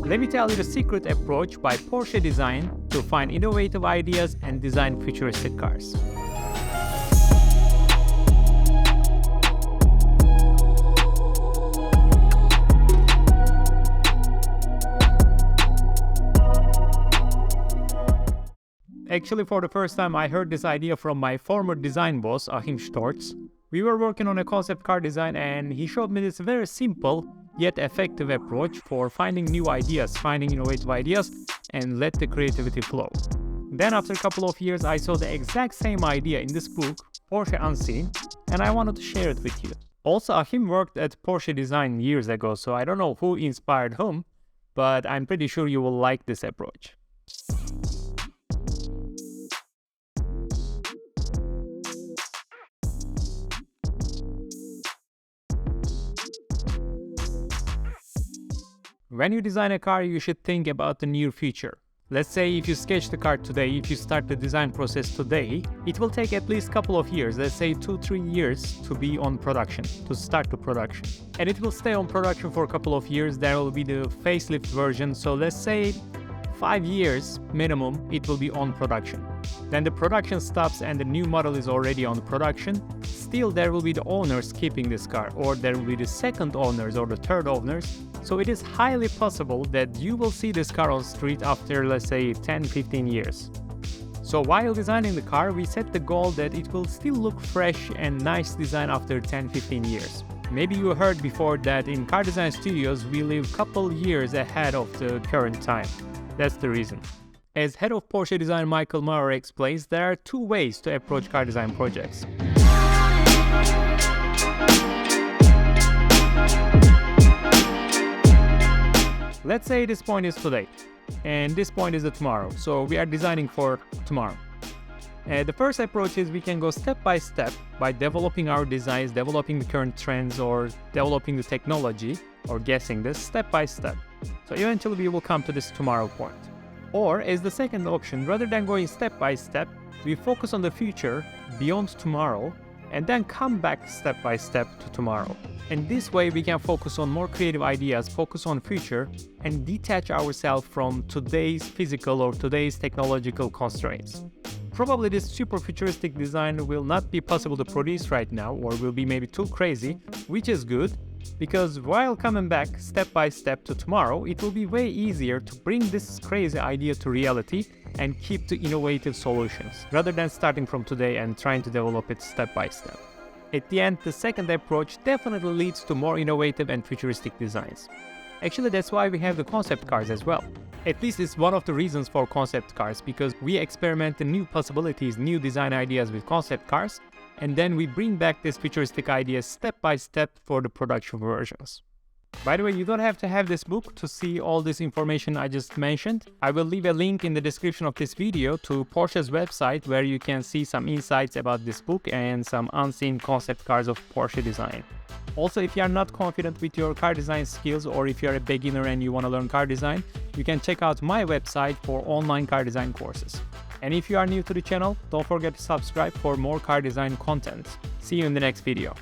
Let me tell you the secret approach by Porsche Design to find innovative ideas and design futuristic cars. Actually, for the first time, I heard this idea from my former design boss, Achim Storz. We were working on a concept car design and he showed me this very simple yet effective approach for finding new ideas, finding innovative ideas, and let the creativity flow. Then after a couple of years, I saw the exact same idea in this book, Porsche Unseen, and I wanted to share it with you. Also, Achim worked at Porsche Design years ago, so I don't know who inspired whom, but I'm pretty sure you will like this approach. When you design a car, you should think about the near future. Let's say if you sketch the car today, if you start the design process today, it will take at least a couple of years, let's say 2-3 years to be on production, to start the production. And it will stay on production for a couple of years, there will be the facelift version, so let's say 5 years minimum, it will be on production. Then the production stops and the new model is already on production. Still there will be the owners keeping this car, or there will be the second owners or the third owners. So it is highly possible that you will see this car on street after, let's say, 10-15 years. So while designing the car, we set the goal that it will still look fresh and nice design after 10-15 years. Maybe you heard before that in car design studios, we live couple years ahead of the current time. That's the reason. As head of Porsche Design Michael Maurer explains, there are two ways to approach car design projects. Let's say this point is today, and this point is the tomorrow, so we are designing for tomorrow. The first approach is we can go step by step by developing our designs, developing the current trends, or developing the technology, or guessing this step by step. So eventually we will come to this tomorrow point. Or as the second option, rather than going step by step, we focus on the future beyond tomorrow and then come back step by step to tomorrow. And this way we can focus on more creative ideas, focus on future, and detach ourselves from today's physical or today's technological constraints. Probably this super futuristic design will not be possible to produce right now, or will be maybe too crazy, which is good, because while coming back step by step to tomorrow, it will be way easier to bring this crazy idea to reality and keep the innovative solutions, rather than starting from today and trying to develop it step by step. At the end, the second approach definitely leads to more innovative and futuristic designs. Actually, that's why we have the concept cars as well. At least it's one of the reasons for concept cars, because we experiment the new possibilities, new design ideas with concept cars, and then we bring back these futuristic ideas step by step for the production versions. By the way, you don't have to have this book to see all this information I just mentioned. I will leave a link in the description of this video to Porsche's website where you can see some insights about this book and some unseen concept cars of Porsche design. Also, if you are not confident with your car design skills, or if you are a beginner and you want to learn car design, you can check out my website for online car design courses. And if you are new to the channel, don't forget to subscribe for more car design content. See you in the next video.